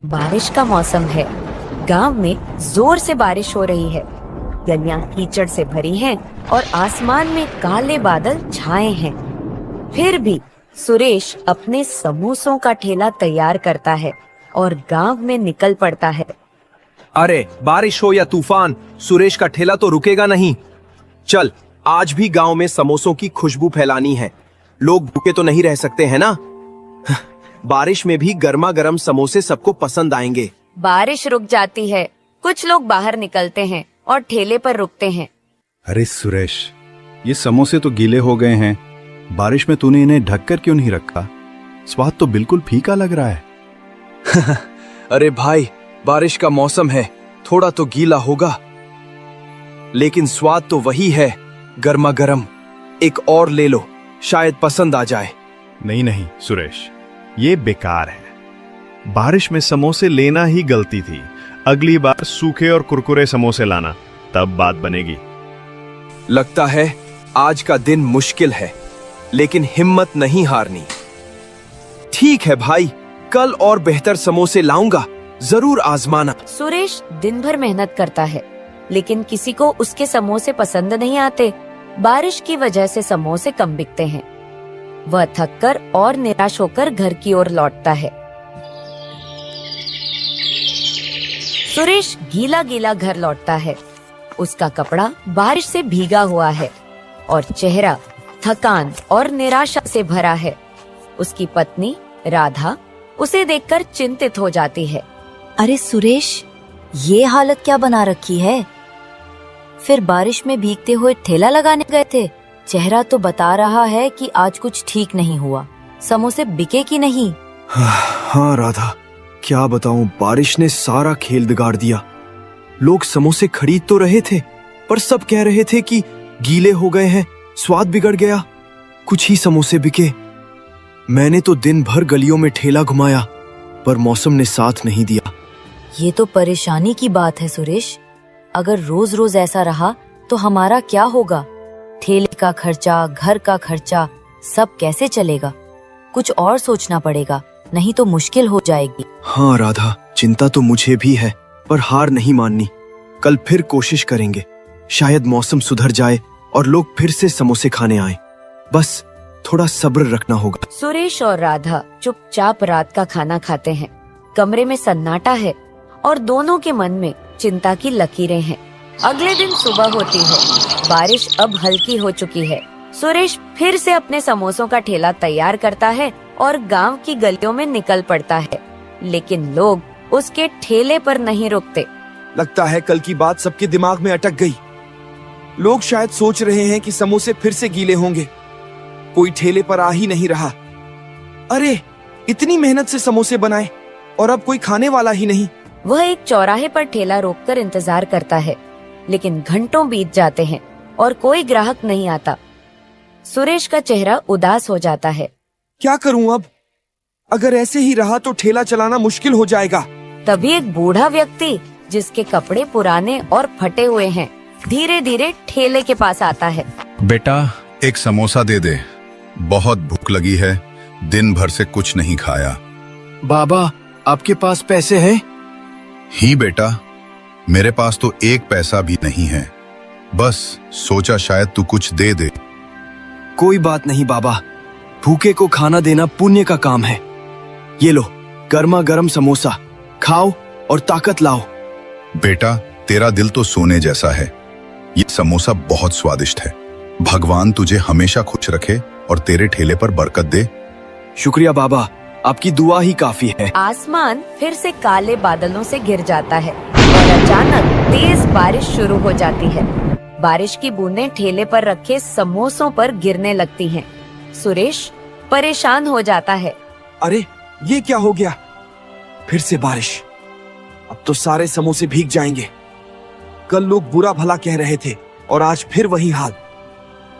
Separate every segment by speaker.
Speaker 1: बारिश का मौसम है। गांव में जोर से बारिश हो रही है। गलियां कीचड़ से भरी हैं और आसमान में काले बादल छाए हैं। फिर भी सुरेश अपने समोसों का ठेला तैयार करता है और गांव में निकल पड़ता है।
Speaker 2: अरे बारिश हो या तूफान, सुरेश का ठेला तो रुकेगा नहीं। चल, आज भी गांव में समोसों की खुशबू फैलानी है। लोग भूखे तो नहीं रह सकते हैं ना। बारिश में भी गर्मा गर्म समोसे सबको पसंद आएंगे।
Speaker 1: बारिश रुक जाती है। कुछ लोग बाहर निकलते हैं और ठेले पर रुकते हैं।
Speaker 3: अरे सुरेश, ये समोसे तो गीले हो गए हैं। बारिश में तूने इन्हें ढककर क्यों नहीं रखा? स्वाद तो बिल्कुल फीका लग रहा है।
Speaker 2: अरे भाई, बारिश का मौसम है, थोड़ा तो गीला होगा, लेकिन स्वाद तो वही है, गर्मा गर्म। एक और ले लो, शायद पसंद आ जाए।
Speaker 3: नहीं नहीं सुरेश, ये बेकार है। बारिश में समोसे लेना ही गलती थी। अगली बार सूखे और कुरकुरे समोसे लाना, तब बात बनेगी।
Speaker 2: लगता है आज का दिन मुश्किल है, लेकिन हिम्मत नहीं हारनी। ठीक है भाई, कल और बेहतर समोसे लाऊंगा, जरूर आजमाना।
Speaker 1: सुरेश दिन भर मेहनत करता है, लेकिन किसी को उसके समोसे पसंद नहीं आते। बारिश की वजह से समोसे कम बिकते हैं। वह थककर और निराश होकर घर की ओर लौटता है। सुरेश गीला गीला घर लौटता है। उसका कपड़ा बारिश से भीगा हुआ है और चेहरा थकान और निराशा से भरा है। उसकी पत्नी राधा उसे देखकर चिंतित हो जाती है।
Speaker 4: अरे सुरेश, ये हालत क्या बना रखी है? फिर बारिश में भीगते हुए ठेला लगाने गए थे। चेहरा तो बता रहा है कि आज कुछ ठीक नहीं हुआ। समोसे बिके कि नहीं?
Speaker 2: हाँ राधा, क्या बताऊं, बारिश ने सारा खेल बिगाड़ दिया। लोग समोसे खरीद तो रहे थे, पर सब कह रहे थे कि गीले हो गए हैं, स्वाद बिगड़ गया। कुछ ही समोसे बिके। मैंने तो दिन भर गलियों में ठेला घुमाया, पर मौसम ने साथ नहीं दिया।
Speaker 4: ये तो परेशानी की बात है सुरेश। अगर रोज रोज ऐसा रहा तो हमारा क्या होगा? ठेले का खर्चा, घर का खर्चा, सब कैसे चलेगा? कुछ और सोचना पड़ेगा, नहीं तो मुश्किल हो जाएगी।
Speaker 2: हाँ राधा, चिंता तो मुझे भी है, पर हार नहीं माननी। कल फिर कोशिश करेंगे। शायद मौसम सुधर जाए और लोग फिर से समोसे खाने आए। बस थोड़ा सब्र रखना होगा।
Speaker 1: सुरेश और राधा चुपचाप रात का खाना खाते हैं। कमरे में सन्नाटा है और दोनों के मन में चिंता की लकीरें हैं। अगले दिन सुबह होती है। बारिश अब हल्की हो चुकी है। सुरेश फिर से अपने समोसों का ठेला तैयार करता है और गांव की गलियों में निकल पड़ता है, लेकिन लोग उसके ठेले पर नहीं रुकते।
Speaker 5: लगता है कल की बात सबके दिमाग में अटक गई। लोग शायद सोच रहे हैं कि समोसे फिर से गीले होंगे। कोई ठेले पर आ ही नहीं रहा। अरे, इतनी मेहनत से समोसे बनाए और अब कोई खाने वाला ही नहीं।
Speaker 1: वह एक चौराहे पर ठेला रोककर इंतजार करता है, लेकिन घंटों बीत जाते हैं और कोई ग्राहक नहीं आता। सुरेश का चेहरा उदास हो जाता है।
Speaker 5: क्या करूं अब? अगर ऐसे ही रहा तो ठेला चलाना मुश्किल हो जाएगा।
Speaker 1: तभी एक बूढ़ा व्यक्ति, जिसके कपड़े पुराने और फटे हुए हैं, धीरे धीरे ठेले के पास आता है।
Speaker 6: बेटा, एक समोसा दे दे, बहुत भूख लगी है, दिन भर से कुछ नहीं खाया।
Speaker 2: बाबा, आपके पास पैसे हैं?
Speaker 6: ही बेटा, मेरे पास तो एक पैसा भी नहीं है। बस सोचा शायद तू कुछ दे दे।
Speaker 2: कोई बात नहीं बाबा, भूखे को खाना देना पुण्य का काम है। ये लो, गर्मा गर्म समोसा खाओ और ताकत लाओ।
Speaker 6: बेटा, तेरा दिल तो सोने जैसा है। ये समोसा बहुत स्वादिष्ट है। भगवान तुझे हमेशा खुश रखे और तेरे ठेले पर बरकत दे।
Speaker 2: शुक्रिया बाबा, आपकी दुआ ही काफी है।
Speaker 1: आसमान फिर से काले बादलों से घिर जाता है और अचानक तेज बारिश शुरू हो जाती है। बारिश की बूंदें ठेले पर रखे समोसों पर गिरने लगती हैं। सुरेश परेशान हो जाता है।
Speaker 5: अरे, ये क्या हो गया? फिर से बारिश। अब तो सारे समोसे भीग जाएंगे। कल लोग बुरा भला कह रहे थे और आज फिर वही हाल।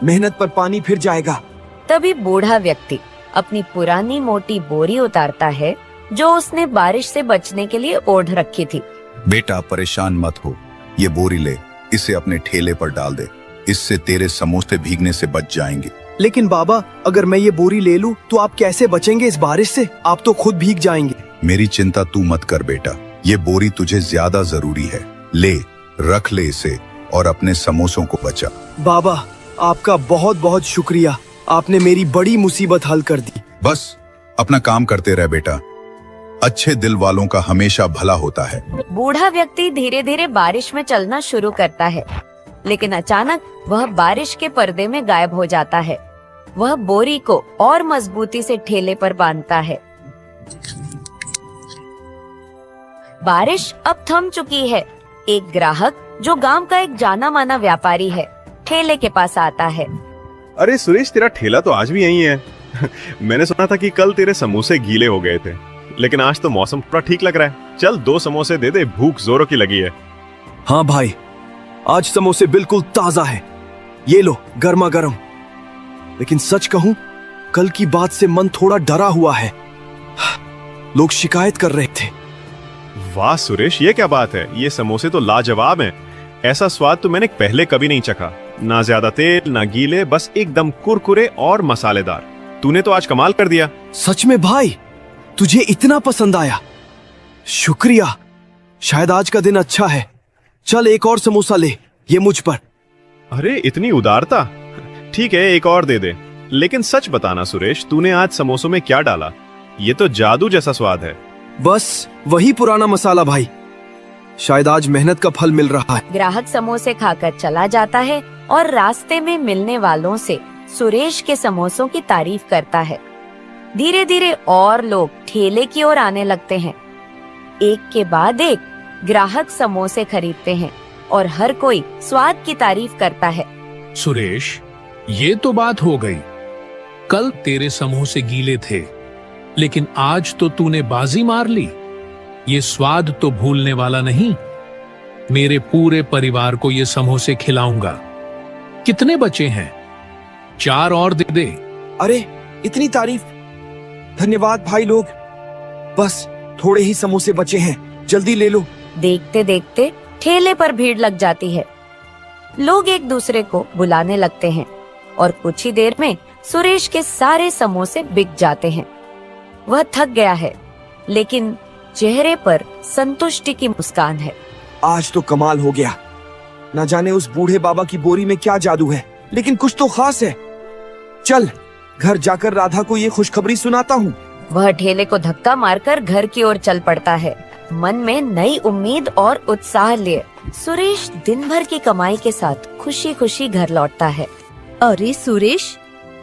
Speaker 5: मेहनत पर पानी फिर जाएगा।
Speaker 1: तभी बूढ़ा व्यक्ति अपनी पुरानी मोटी बोरी उतारता है, जो उसने बारिश से बचने के लिए ओढ़ रखी थी।
Speaker 6: बेटा, परेशान मत हो, ये बोरी ले, इसे अपने ठेले पर डाल दे। इससे तेरे समोसे भीगने से बच जाएंगे।
Speaker 2: लेकिन बाबा, अगर मैं ये बोरी ले लूं तो आप कैसे बचेंगे इस बारिश से? आप तो खुद भीग जाएंगे।
Speaker 6: मेरी चिंता तू मत कर बेटा, ये बोरी तुझे ज्यादा जरूरी है। ले, रख ले इसे और अपने समोसों को बचा।
Speaker 2: बाबा, आपका बहुत बहुत शुक्रिया, आपने मेरी बड़ी मुसीबत हल कर दी।
Speaker 6: बस अपना काम करते रह बेटा, अच्छे दिल वालों का हमेशा भला होता है।
Speaker 1: बूढ़ा व्यक्ति धीरे धीरे बारिश में चलना शुरू करता है, लेकिन अचानक वह बारिश के पर्दे में गायब हो जाता है। वह बोरी को और मजबूती से ठेले पर बांधता है। बारिश अब थम चुकी है। एक ग्राहक जो गांव का एक जाना माना व्यापारी है, ठेले के पास आता है।
Speaker 3: अरे सुरेश, तेरा ठेला तो आज भी यही है। मैंने सुना था कि कल तेरे समोसे गीले हो गए थे, लेकिन आज तो मौसम पूरा ठीक लग रहा है। चल 2 समोसे दे दे, भूख जोरों की लगी है।
Speaker 2: हाँ भाई, आज समोसे बिल्कुल ताजा है, ये लो गर्मा गर्म। लेकिन सच कहूं, कल की बात से मन थोड़ा डरा हुआ है। लोग शिकायत कर रहे थे।
Speaker 3: वाह सुरेश, ये क्या बात है? ये समोसे तो लाजवाब हैं। ऐसा स्वाद तो मैंने पहले कभी नहीं चखा। ना ज्यादा तेल, ना गीले, बस एकदम कुरकुरे और मसालेदार। तूने तो आज कमाल कर दिया।
Speaker 2: सच में भाई, तुझे इतना पसंद आया? शुक्रिया, शायद आज का दिन अच्छा है। चल एक और समोसा ले, ये मुझ पर।
Speaker 3: अरे इतनी उदारता। ठीक है, एक और दे दे। लेकिन सच बताना सुरेश, तूने आज समोसों में क्या डाला? ये तो जादू जैसा स्वाद है।
Speaker 2: बस वही पुराना मसाला भाई, शायद आज मेहनत का फल मिल रहा है।
Speaker 1: ग्राहक समोसे खाकर चला जाता है और रास्ते में मिलने वालों से सुरेश के समोसों की तारीफ करता है। धीरे धीरे और लोग ठेले की ओर आने लगते हैं। एक के बाद एक ग्राहक समोसे खरीदते हैं और हर कोई स्वाद की तारीफ करता है।
Speaker 7: सुरेश, ये तो बात हो गई। कल तेरे समोसे गीले थे, लेकिन आज तो तूने बाजी मार ली। ये स्वाद तो भूलने वाला नहीं। मेरे पूरे परिवार को ये समोसे खिलाऊंगा। कितने बचे हैं? 4 और दे दे।
Speaker 5: अरे इतनी तारीफ, धन्यवाद भाई लोग। बस थोड़े ही समोसे बचे हैं, जल्दी ले लो।
Speaker 1: देखते देखते ठेले पर भीड़ लग जाती है। लोग एक दूसरे को बुलाने लगते हैं और कुछ ही देर में सुरेश के सारे समोसे बिक जाते हैं। वह थक गया है, लेकिन चेहरे पर संतुष्टि की मुस्कान है।
Speaker 5: आज तो कमाल हो गया। न जाने उस बूढ़े बाबा की बोरी में क्या जादू है, लेकिन कुछ तो खास है। चल घर जाकर राधा को ये खुशखबरी सुनाता हूँ।
Speaker 1: वह ठेले को धक्का मारकर घर की ओर चल पड़ता है, मन में नई उम्मीद और उत्साह लिए। सुरेश दिन भर की कमाई के साथ खुशी खुशी घर लौटता है।
Speaker 4: अरे सुरेश,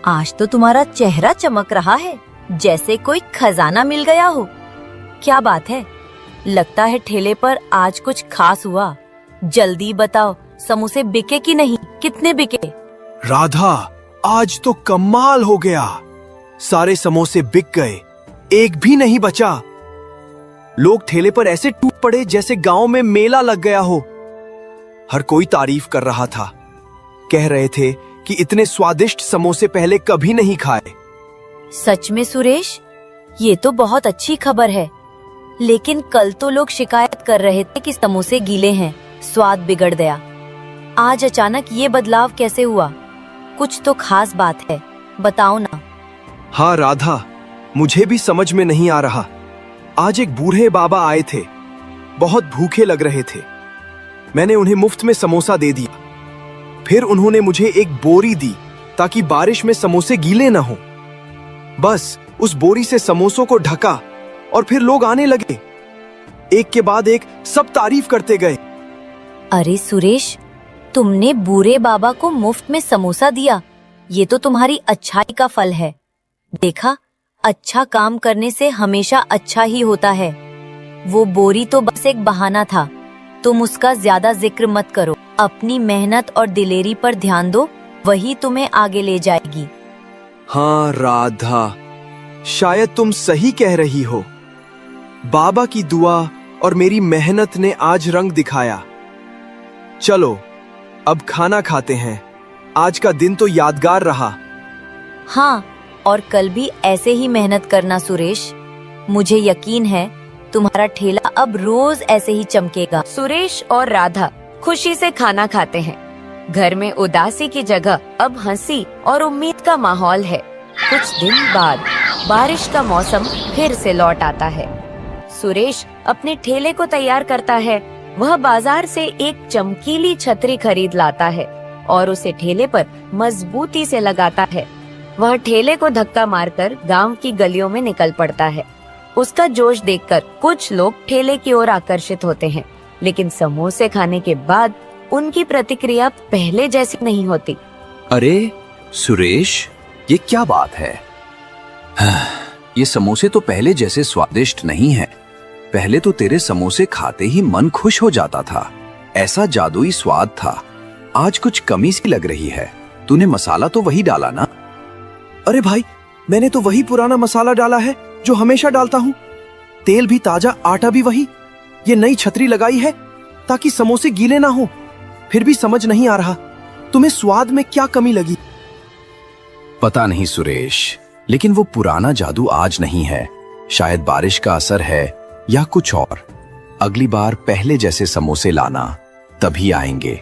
Speaker 4: आज तो तुम्हारा चेहरा चमक रहा है, जैसे कोई खजाना मिल गया हो। क्या बात है? लगता है ठेले पर आज कुछ खास हुआ। जल्दी बताओ, समोसे बिके कि नहीं? कितने बिके?
Speaker 2: राधा, आज तो कमाल हो गया। सारे समोसे बिक गए, एक भी नहीं बचा। लोग ठेले पर ऐसे टूट पड़े जैसे गांव में मेला लग गया हो। हर कोई तारीफ कर रहा था, कह रहे थे कि इतने स्वादिष्ट समोसे पहले कभी नहीं खाए।
Speaker 4: सच में सुरेश, ये तो बहुत अच्छी खबर है। लेकिन कल तो लोग शिकायत कर रहे थे कि समोसे गीले हैं, स्वाद बिगड़ गया। आज अचानक ये बदलाव कैसे हुआ? कुछ तो खास बात है, बताओ ना।
Speaker 2: हाँ राधा, मुझे भी समझ में नहीं आ रहा। आज एक बूढ़े बाबा आए थे, बहुत भूखे लग रहे थे। मैंने उन्हें मुफ्त में समोसा दे दिया। फिर उन्होंने मुझे एक बोरी दी ताकि बारिश में समोसे गीले न हो। बस उस बोरी से समोसों को ढका और फिर लोग आने लगे। एक के बाद एक सब तारीफ करते गए।
Speaker 4: अरे सुरेश, तुमने बूढ़े बाबा को मुफ्त में समोसा दिया, ये तो तुम्हारी अच्छाई का फल है। देखा, अच्छा काम करने से हमेशा अच्छा ही होता है। वो बोरी तो बस एक बहाना था, तुम उसका ज्यादा जिक्र मत करो। अपनी मेहनत और दिलेरी पर ध्यान दो, वही तुम्हें आगे ले जाएगी।
Speaker 2: हाँ राधा, शायद तुम सही कह रही हो। बाबा की दुआ और मेरी मेहनत ने आज रंग दिखाया। चलो अब खाना खाते हैं। आज का दिन तो यादगार रहा।
Speaker 4: हाँ, और कल भी ऐसे ही मेहनत करना सुरेश। मुझे यकीन है तुम्हारा ठेला अब रोज ऐसे ही चमकेगा।
Speaker 1: सुरेश और राधा खुशी से खाना खाते हैं। घर में उदासी की जगह अब हंसी और उम्मीद का माहौल है। कुछ दिन बाद बारिश का मौसम फिर से लौट आता है। सुरेश अपने ठेले को तैयार करता है। वह बाजार से एक चमकीली छतरी खरीद लाता है और उसे ठेले पर मजबूती से लगाता है। वह ठेले को धक्का मारकर गांव की गलियों में निकल पड़ता है। उसका जोश देखकर कुछ लोग ठेले की ओर आकर्षित होते हैं, लेकिन समोसे खाने के बाद उनकी प्रतिक्रिया पहले जैसी नहीं होती।
Speaker 8: अरे सुरेश, ये क्या बात है? ये समोसे तो पहले जैसे स्वादिष्ट नहीं है। पहले तो तेरे समोसे खाते ही मन खुश हो जाता था, ऐसा जादुई स्वाद था। आज कुछ कमी सी लग रही है। तूने मसाला तो वही डाला ना?
Speaker 2: अरे भाई, मैंने तो वही पुराना मसाला डाला है जो हमेशा डालता हूँ। तेल भी ताजा, आटा भी वही। ये नई छतरी लगाई है ताकि समोसे गीले ना हो। फिर भी समझ नहीं आ रहा, तुम्हें स्वाद में क्या कमी लगी?
Speaker 8: पता नहीं सुरेश, लेकिन वो पुराना जादू आज नहीं है। शायद बारिश का असर है या कुछ और। अगली बार पहले जैसे समोसे लाना, तभी आएंगे।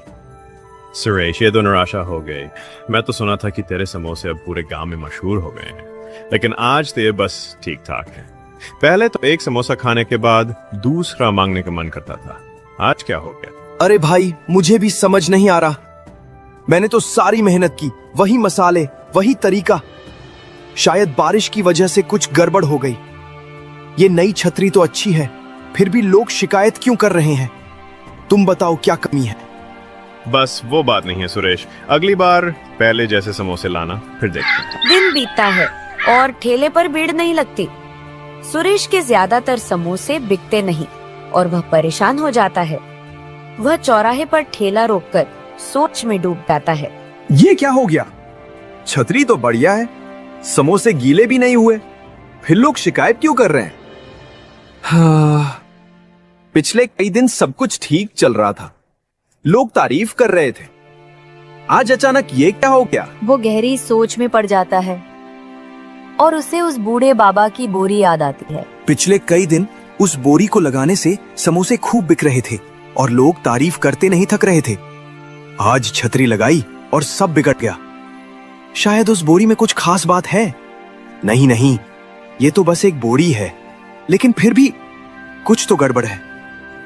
Speaker 3: सुरेश, ये तो निराशा हो गई। मैं तो सुना था कि तेरे समोसे अब पूरे गांव में मशहूर हो गए हैं, लेकिन आज तो ये बस ठीक ठाक है। पहले तो एक समोसा खाने के बाद दूसरा मांगने का मन करता था, आज क्या हो गया?
Speaker 2: अरे भाई, मुझे भी समझ नहीं आ रहा। मैंने तो सारी मेहनत की, वही मसाले, वही तरीका। शायद बारिश की वजह से कुछ गड़बड़ हो गई। ये नई छतरी तो अच्छी है, फिर भी लोग शिकायत क्यों कर रहे हैं? तुम बताओ क्या कमी है?
Speaker 3: बस वो बात नहीं है सुरेश, अगली बार पहले जैसे समोसे लाना, फिर देखते हैं।
Speaker 1: दिन बीतता है और ठेले पर भीड़ नहीं लगती। सुरेश के ज्यादातर समोसे बिकते नहीं और वह परेशान हो जाता है। वह चौराहे पर ठेला रोककर सोच में डूब जाता है।
Speaker 2: ये क्या हो गया? छतरी तो बढ़िया है, समोसे गीले भी नहीं हुए, फिर लोग शिकायत क्यों कर रहे हैं? पिछले कई दिन सब कुछ ठीक चल रहा था, लोग तारीफ कर रहे थे। आज अचानक ये क्या हो गया?
Speaker 4: वो गहरी सोच में पड़ जाता है और उसे उस बूढ़े बाबा की बोरी याद आती है।
Speaker 2: पिछले कई दिन उस बोरी को लगाने से समोसे खूब बिक रहे थे और लोग तारीफ करते नहीं थक रहे थे। आज छतरी लगाई और सब बिगड़ गया। शायद उस बोरी में कुछ खास बात है। नहीं नहीं, ये तो बस एक बोरी है, लेकिन फिर भी कुछ तो गड़बड़ है।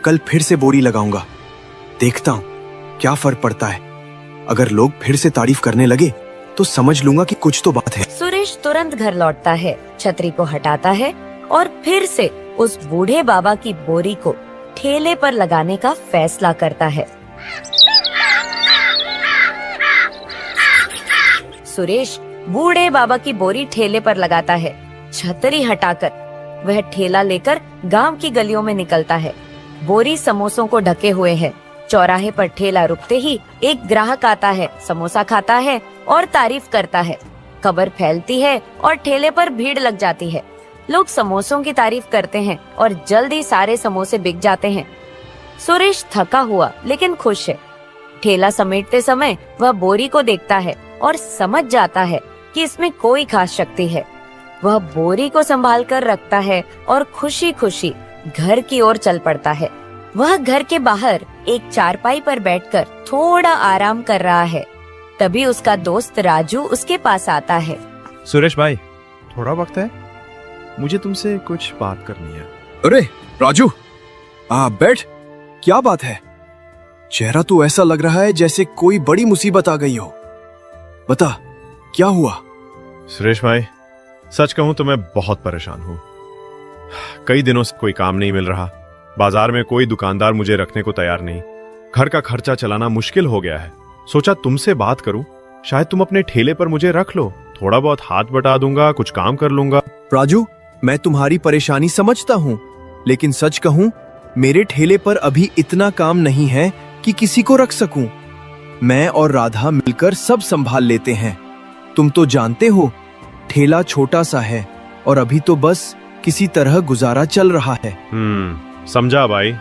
Speaker 2: कल फिर से बोरी लगाऊंगा, देखता हूं क्या फर्क पड़ता है। अगर लोग फिर से तारीफ करने लगे तो समझ लूंगा कि कुछ तो बात है।
Speaker 1: सुरेश तुरंत घर लौटता है, छतरी को हटाता है और फिर से उस बूढ़े बाबा की बोरी को ठेले पर लगाने का फैसला करता है। सुरेश बूढ़े बाबा की बोरी ठेले पर लगाता है। छतरी हटाकर वह ठेला लेकर गांव की गलियों में निकलता है। बोरी समोसों को ढके हुए है। चौराहे पर ठेला रुकते ही एक ग्राहक आता है, समोसा खाता है और तारीफ करता है। खबर फैलती है और ठेले पर भीड़ लग जाती है। लोग समोसों की तारीफ करते हैं और जल्दी सारे समोसे बिक जाते हैं। सुरेश थका हुआ लेकिन खुश है। ठेला समेटते समय वह बोरी को देखता है और समझ जाता है कि इसमें कोई खास शक्ति है। वह बोरी को संभाल कर रखता है और खुशी खुशी घर की ओर चल पड़ता है। वह घर के बाहर एक चारपाई पर बैठकर थोड़ा आराम कर रहा है। तभी उसका दोस्त राजू उसके पास आता है।
Speaker 3: सुरेश भाई, थोड़ा वक्त है? मुझे तुमसे कुछ बात करनी है।
Speaker 2: अरे राजू, बैठ। क्या बात है? चेहरा तो ऐसा लग रहा है जैसे कोई बड़ी मुसीबत आ गई हो। बता, क्या हुआ?
Speaker 3: सुरेश भाई, सच कहूं तो मैं बहुत परेशान हूं। कई दिनों से कोई काम नहीं मिल रहा। बाजार में कोई दुकानदार मुझे रखने को तैयार नहीं। घर का खर्चा चलाना मुश्किल हो गया है। सोचा तुमसे बात करूं, शायद तुम अपने ठेले पर मुझे रख लो। थोड़ा बहुत हाथ बटा दूंगा, कुछ काम कर लूंगा।
Speaker 2: राजू, मैं तुम्हारी परेशानी समझता हूँ, लेकिन सच कहूँ मेरे ठेले पर अभी इतना काम नहीं है कि किसी को रख सकूं। मैं और राधा मिलकर सब संभाल लेते हैं। तुम तो जानते हो, ठेला छोटा सा है और अभी तो बस किसी तरह गुजारा चल रहा है।
Speaker 3: समझा भाई।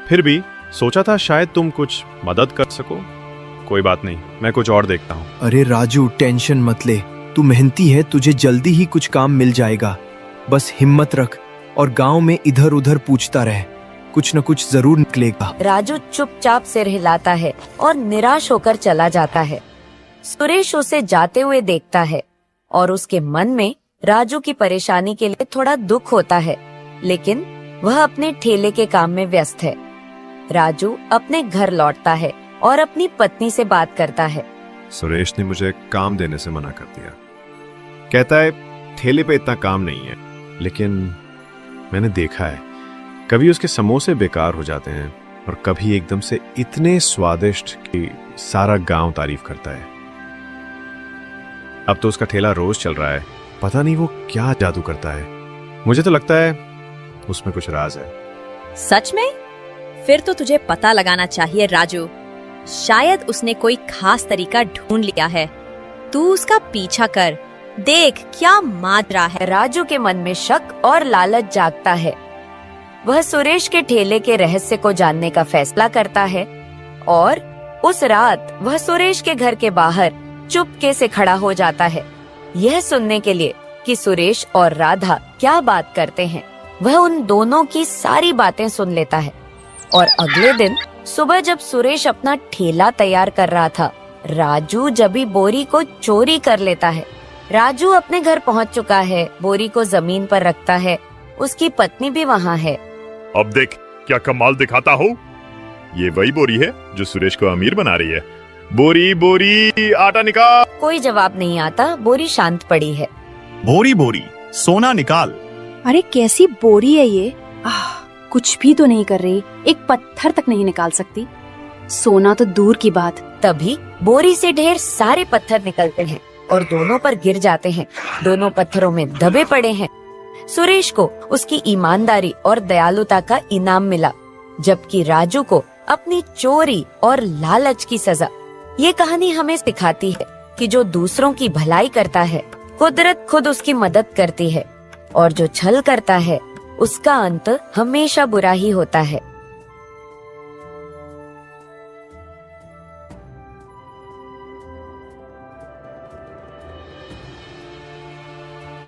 Speaker 3: फिर भी सोचा था शायद तुम कुछ मदद कर सको। कोई बात नहीं, मैं कुछ और देखता हूँ।
Speaker 2: अरे राजू, टेंशन मत ले। तू मेहनती है, तुझे जल्दी ही कुछ काम मिल जाएगा। बस हिम्मत रख और गांव में इधर उधर पूछता रह, कुछ न कुछ जरूर निकलेगा।
Speaker 1: राजू चुपचाप सिर हिलाता है और निराश होकर चला जाता है। सुरेश उसे जाते हुए देखता है और उसके मन में राजू की परेशानी के लिए थोड़ा दुख होता है, लेकिन वह अपने ठेले के काम में व्यस्त है। राजू अपने घर लौटता है और अपनी पत्नी से बात करता है।
Speaker 3: सुरेश ने मुझे काम देने से मना कर दिया। कहता है ठेले पे इतना काम नहीं है, लेकिन मैंने देखा है कभी उसके समोसे बेकार हो जाते हैं और कभी एकदम से इतने स्वादिष्ट कि सारा गांव तारीफ करता है। अब तो उसका ठेला रोज चल रहा है, पता नहीं वो क्या जादू करता है। मुझे तो लगता है उसमें कुछ राज है।
Speaker 9: सच में? फिर तो तुझे पता लगाना चाहिए राजू। शायद उसने कोई खास तरीका ढूंढ लिया है। तू उसका पीछा कर, देख क्या माजरा है।
Speaker 1: राजू के मन में शक और लालच जागता है। वह सुरेश के ठेले के रहस्य को जानने का फैसला करता है और उस रात वह सुरेश के घर के बाहर चुपके से खड़ा हो जाता है, यह सुनने के लिए कि सुरेश और राधा क्या बात करते हैं। वह उन दोनों की सारी बातें सुन लेता है और अगले दिन सुबह जब सुरेश अपना ठेला तैयार कर रहा था, राजू जबी बोरी को चोरी कर लेता है। राजू अपने घर पहुंच चुका है, बोरी को जमीन पर रखता है। उसकी पत्नी भी वहाँ है।
Speaker 10: अब देख क्या कमाल दिखाता हो। ये वही बोरी है जो सुरेश को अमीर बना रही है। बोरी बोरी आटा निकाल।
Speaker 1: कोई जवाब नहीं आता, बोरी शांत पड़ी है।
Speaker 10: बोरी बोरी सोना निकाल।
Speaker 11: अरे कैसी बोरी है ये? कुछ भी तो नहीं कर रही, एक पत्थर तक नहीं निकाल सकती। सोना तो दूर की बात।
Speaker 1: तभी बोरी से ढेर सारे पत्थर निकलते हैं और दोनों पर गिर जाते हैं। दोनों पत्थरों में दबे पड़े हैं। सुरेश को उसकी ईमानदारी और दयालुता का इनाम मिला, जबकि राजू को अपनी चोरी और लालच की सजा। ये कहानी हमें सिखाती है कि जो दूसरों की भलाई करता है, कुदरत खुद उसकी मदद करती है, और जो छल करता है उसका अंत हमेशा बुरा ही होता है।